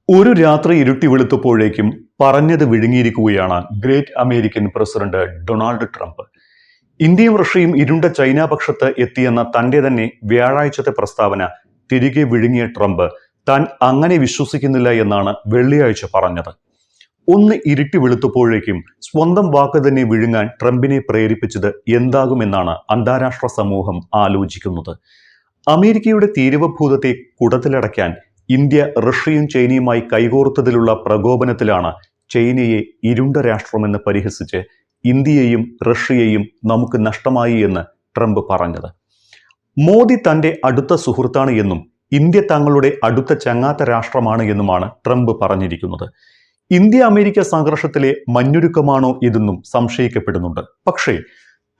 ഒരു രാത്രി ഇരുട്ടി വെളുത്തപ്പോഴേക്കും പറഞ്ഞത് വിഴുങ്ങിയിരിക്കുകയാണ് great American president Donald Trump. ഇന്ത്യയും റഷ്യയും ഇരുണ്ട ചൈന പക്ഷത്ത് എത്തിയെന്ന തന്റെ തന്നെ വ്യാഴാഴ്ചത്തെ പ്രസ്താവന തിരികെ വിഴുങ്ങിയ ട്രംപ് താൻ അങ്ങനെ വിശ്വസിക്കുന്നില്ല എന്നാണ് വെള്ളിയാഴ്ച പറഞ്ഞത്. ഒന്ന് ഇരുട്ടി വെളുത്തപ്പോഴേക്കും സ്വന്തം വാക്ക് തന്നെ വിഴുങ്ങാൻ ട്രംപിനെ പ്രേരിപ്പിച്ചത് എന്താകുമെന്നാണ് അന്താരാഷ്ട്ര സമൂഹം ആലോചിക്കുന്നത്. അമേരിക്കയുടെ തീരുവഭൂതത്തെ കുടത്തിലടയ്ക്കാൻ ഇന്ത്യ റഷ്യയും ചൈനയുമായി കൈകോർത്തതിലുള്ള പ്രകോപനത്തിലാണ് ചൈനയെ ഇരുണ്ട രാഷ്ട്രമെന്ന് പരിഹസിച്ച് ഇന്ത്യയെയും റഷ്യയെയും നമുക്ക് നഷ്ടമായി എന്ന് ട്രംപ് പറഞ്ഞത്. മോദി തന്റെ അടുത്ത സുഹൃത്താണ് എന്നും ഇന്ത്യ തങ്ങളുടെ അടുത്ത ചങ്ങാത്ത രാഷ്ട്രമാണ് എന്നുമാണ് ട്രംപ് പറഞ്ഞിരിക്കുന്നത്. ഇന്ത്യ അമേരിക്ക സംഘർഷത്തിലെ മഞ്ഞുരുക്കമാണോ ഇതെന്നും സംശയിക്കപ്പെടുന്നുണ്ട്. പക്ഷേ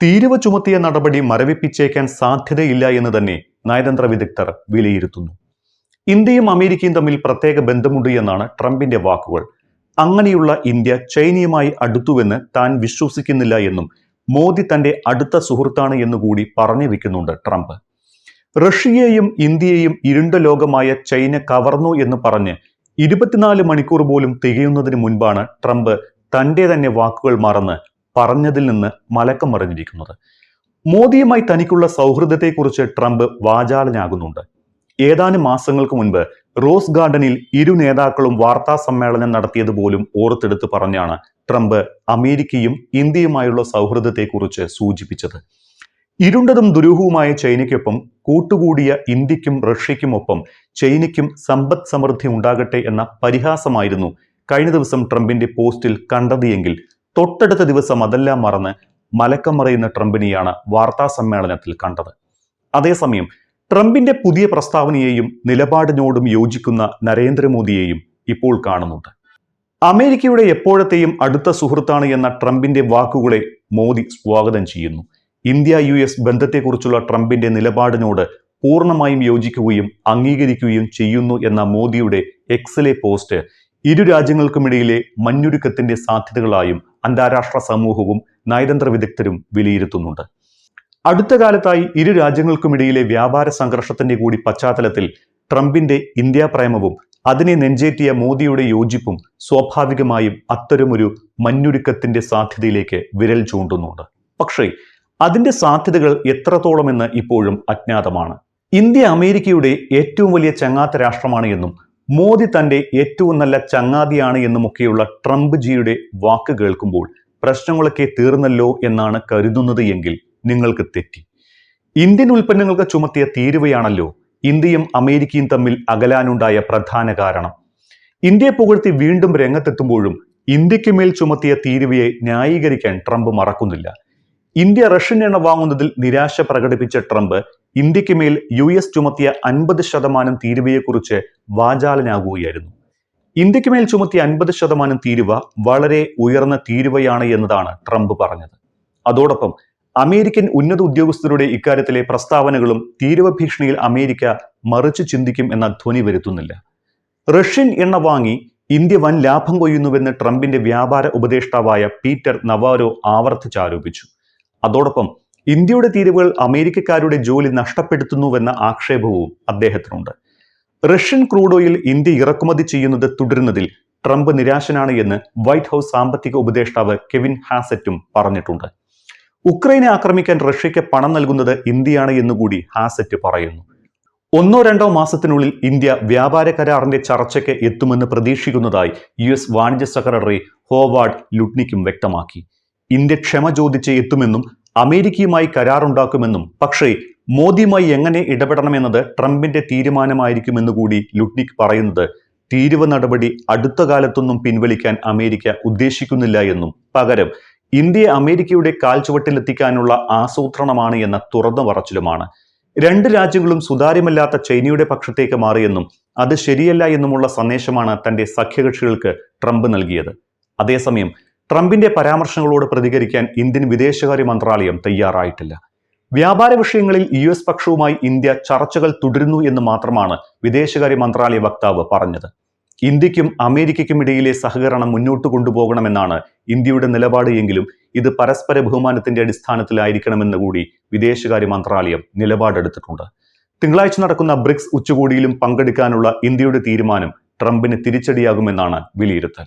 തീരുവ ചുമത്തിയ നടപടി മരവിപ്പിച്ചേക്കാൻ സാധ്യതയില്ല എന്ന് തന്നെ നയതന്ത്ര വിദഗ്ധർ വിലയിരുത്തുന്നു. ഇന്ത്യയും അമേരിക്കയും തമ്മിൽ പ്രത്യേക ബന്ധമുണ്ട് എന്നാണ് ട്രംപിന്റെ വാക്കുകൾ. അങ്ങനെയുള്ള ഇന്ത്യ ചൈനയുമായി അടുത്തുവെന്ന് താൻ വിശ്വസിക്കുന്നില്ല എന്നും മോദി തന്റെ അടുത്ത സുഹൃത്താണ് എന്നുകൂടി പറഞ്ഞു വെക്കുന്നുണ്ട് ട്രംപ്. റഷ്യയെയും ഇന്ത്യയെയും ഇരുണ്ട ലോകമായ ചൈന കവർന്നു എന്ന് പറഞ്ഞ് 24 മണിക്കൂർ പോലും തികയുന്നതിന് മുൻപാണ് ട്രംപ് തന്റെ തന്നെ വാക്കുകൾ മറന്ന് പറഞ്ഞതിൽ നിന്ന് മലക്കം മറിഞ്ഞിരിക്കുന്നത്. മോദിയുമായി തനിക്കുള്ള സൗഹൃദത്തെക്കുറിച്ച് ട്രംപ് വാചാലനാകുന്നുണ്ട്. ഏതാനും മാസങ്ങൾക്ക് മുൻപ് റോസ് ഗാർഡനിൽ ഇരു നേതാക്കളും വാർത്താ സമ്മേളനം നടത്തിയത് പോലും ഓർത്തെടുത്ത് പറഞ്ഞാണ് ട്രംപ് അമേരിക്കയും ഇന്ത്യയുമായുള്ള സൗഹൃദത്തെക്കുറിച്ച് സൂചിപ്പിച്ചത്. ഇരുണ്ടതും ദുരൂഹവുമായ ചൈനയ്ക്കൊപ്പം കൂട്ടുകൂടിയ ഇന്ത്യക്കും റഷ്യയ്ക്കുമൊപ്പം ചൈനയ്ക്കും സമ്പദ് സമൃദ്ധി ഉണ്ടാകട്ടെ എന്ന പരിഹാസമായിരുന്നു കഴിഞ്ഞ ദിവസം ട്രംപിന്റെ പോസ്റ്റിൽ കണ്ടത് എങ്കിൽ തൊട്ടടുത്ത ദിവസം അതെല്ലാം മറന്ന് മലക്കം മറയുന്ന ട്രംപിനെയാണ് വാർത്താ സമ്മേളനത്തിൽ കണ്ടത്. അതേസമയം ട്രംപിന്റെ പുതിയ പ്രസ്താവനയെയും നിലപാടിനോടും യോജിക്കുന്ന നരേന്ദ്രമോദിയെയും ഇപ്പോൾ കാണുന്നുണ്ട്. അമേരിക്കയുടെ എപ്പോഴത്തെയും അടുത്ത സുഹൃത്താണ് എന്ന ട്രംപിന്റെ വാക്കുകളെ മോദി സ്വാഗതം ചെയ്യുന്നു. ഇന്ത്യ US ബന്ധത്തെക്കുറിച്ചുള്ള ട്രംപിന്റെ നിലപാടിനോട് പൂർണ്ണമായും യോജിക്കുകയും അംഗീകരിക്കുകയും ചെയ്യുന്നു എന്ന മോദിയുടെ എക്സിലെ പോസ്റ്റ് ഇരു രാജ്യങ്ങൾക്കുമിടയിലെ മഞ്ഞുരുക്കത്തിന്റെ സാധ്യതകളായും അന്താരാഷ്ട്ര സമൂഹവും നയതന്ത്ര വിദഗ്ധരും വിലയിരുത്തുന്നുണ്ട്. അടുത്ത കാലത്തായി ഇരു രാജ്യങ്ങൾക്കുമിടയിലെ വ്യാപാര സംഘർഷത്തിന്റെ കൂടി പശ്ചാത്തലത്തിൽ ട്രംപിന്റെ ഇന്ത്യ പ്രേമവും അതിനെ നെഞ്ചേറ്റിയ മോദിയുടെ യോജിപ്പും സ്വാഭാവികമായും അത്തരമൊരു മഞ്ഞുരുക്കത്തിന്റെ സാധ്യതയിലേക്ക് വിരൽ ചൂണ്ടുന്നുണ്ട്. പക്ഷേ അതിന്റെ സാധ്യതകൾ എത്രത്തോളമെന്ന് ഇപ്പോഴും അജ്ഞാതമാണ്. ഇന്ത്യ അമേരിക്കയുടെ ഏറ്റവും വലിയ ചങ്ങാത്ത രാഷ്ട്രമാണ് എന്നും മോദി തന്റെ ഏറ്റവും നല്ല ചങ്ങാതിയാണ് എന്നുമൊക്കെയുള്ള ട്രംപ് ജിയുടെ വാക്ക് കേൾക്കുമ്പോൾ പ്രശ്നങ്ങളൊക്കെ തീർന്നല്ലോ എന്നാണ് കരുതുന്നത് എങ്കിൽ നിങ്ങൾക്ക് തെറ്റി. ഇന്ത്യൻ ഉൽപ്പന്നങ്ങൾക്ക് ചുമത്തിയ തീരുവയാണല്ലോ ഇന്ത്യയും അമേരിക്കയും തമ്മിൽ അകലാനുണ്ടായ പ്രധാന കാരണം. ഇന്ത്യയെ പുകഴ്ത്തി വീണ്ടും രംഗത്തെത്തുമ്പോഴും ഇന്ത്യക്ക് മേൽ ചുമത്തിയ തീരുവയെ ന്യായീകരിക്കാൻ ട്രംപ് മറക്കുന്നില്ല. ഇന്ത്യ റഷ്യൻ എണ്ണ വാങ്ങുന്നതിൽ നിരാശ പ്രകടിപ്പിച്ച ട്രംപ് ഇന്ത്യക്ക് മേൽ US ചുമത്തിയ 50% തീരുവയെക്കുറിച്ച് വാചാലനാകുകയായിരുന്നു. ഇന്ത്യക്ക് മേൽ ചുമത്തിയ 50% തീരുവ വളരെ ഉയർന്ന തീരുവയാണ് എന്നതാണ് ട്രംപ് പറഞ്ഞത്. അതോടൊപ്പം അമേരിക്കൻ ഉന്നത ഉദ്യോഗസ്ഥരുടെ ഇക്കാര്യത്തിലെ പ്രസ്താവനകളും തീരുവ ഭീഷണിയിൽ അമേരിക്ക മറിച്ച് ചിന്തിക്കും എന്ന ധ്വനി വരുത്തുന്നില്ല. റഷ്യൻ എണ്ണ വാങ്ങി ഇന്ത്യ വൻ ലാഭം കൊയ്യുന്നുവെന്ന് ട്രംപിന്റെ വ്യാപാര ഉപദേഷ്ടാവായ പീറ്റർ നവാരോ ആവർത്തിച്ചാരോപിച്ചു. അതോടൊപ്പം ഇന്ത്യയുടെ തീരുവകൾ അമേരിക്കക്കാരുടെ ജോലി നഷ്ടപ്പെടുത്തുന്നുവെന്ന ആക്ഷേപവും അദ്ദേഹത്തിനുണ്ട്. റഷ്യൻ ക്രൂഡ് ഓയിൽ ഇന്ത്യ ഇറക്കുമതി ചെയ്യുന്നത് തുടരുന്നതിൽ ട്രംപ് നിരാശനാണ് എന്ന് വൈറ്റ് ഹൗസ് സാമ്പത്തിക ഉപദേഷ്ടാവ് കെവിൻ ഹാസറ്റും പറഞ്ഞിട്ടുണ്ട്. ഉക്രൈനെ ആക്രമിക്കാൻ റഷ്യയ്ക്ക് പണം നൽകുന്നത് ഇന്ത്യയാണ് എന്നുകൂടി ഹാസറ്റ് പറയുന്നു. 1-2 മാസത്തിനുള്ളിൽ ഇന്ത്യ വ്യാപാര കരാറിന്റെ ചർച്ചയ്ക്ക് എത്തുമെന്ന് പ്രതീക്ഷിക്കുന്നതായി US വാണിജ്യ സെക്രട്ടറി ഹോവാർഡ് ലുട്നിക്കും വ്യക്തമാക്കി. ഇന്ത്യ ക്ഷമ ചോദിച്ച് എത്തുമെന്നും അമേരിക്കയുമായി കരാറുണ്ടാക്കുമെന്നും പക്ഷേ മോദിയുമായി എങ്ങനെ ഇടപെടണമെന്നത് ട്രംപിന്റെ തീരുമാനമായിരിക്കുമെന്നുകൂടി ലുട്നിക് പറയുന്നത് തീരുവ നടപടി അടുത്ത കാലത്തൊന്നും പിൻവലിക്കാൻ അമേരിക്ക ഉദ്ദേശിക്കുന്നില്ല എന്നും പകരം ഇന്ത്യയെ അമേരിക്കയുടെ കാൽച്ചുവട്ടിലെത്തിക്കാനുള്ള ആസൂത്രണമാണ് എന്ന തുറന്ന പറച്ചിലുമാണ്. രണ്ട് രാജ്യങ്ങളും സുതാര്യമല്ലാത്ത ചൈനയുടെ പക്ഷത്തേക്ക് മാറിയെന്നും അത് ശരിയല്ല എന്നുമുള്ള സന്ദേശമാണ് തന്റെ സഖ്യകക്ഷികൾക്ക് ട്രംപ് നൽകിയത്. അതേസമയം ട്രംപിന്റെ പരാമർശങ്ങളോട് പ്രതികരിക്കാൻ ഇന്ത്യൻ വിദേശകാര്യ മന്ത്രാലയം തയ്യാറായിട്ടില്ല. വ്യാപാര വിഷയങ്ങളിൽ US പക്ഷവുമായി ഇന്ത്യ ചർച്ചകൾ തുടരുന്നു എന്ന് മാത്രമാണ് വിദേശകാര്യ മന്ത്രാലയ വക്താവ് പറഞ്ഞത്. ഇന്ത്യക്കും അമേരിക്കയ്ക്കും ഇടയിലെ സഹകരണം മുന്നോട്ട് കൊണ്ടുപോകണമെന്നാണ് ഇന്ത്യയുടെ നിലപാട് എങ്കിലും ഇത് പരസ്പര ബഹുമാനത്തിന്റെ അടിസ്ഥാനത്തിലായിരിക്കണമെന്ന് കൂടി വിദേശകാര്യ മന്ത്രാലയം നിലപാടെടുത്തിട്ടുണ്ട്. തിങ്കളാഴ്ച നടക്കുന്ന ബ്രിക്സ് ഉച്ചകോടിയിലും പങ്കെടുക്കാനുള്ള ഇന്ത്യയുടെ തീരുമാനം ട്രംപിന് തിരിച്ചടിയാകുമെന്നാണ് വിലയിരുത്തൽ.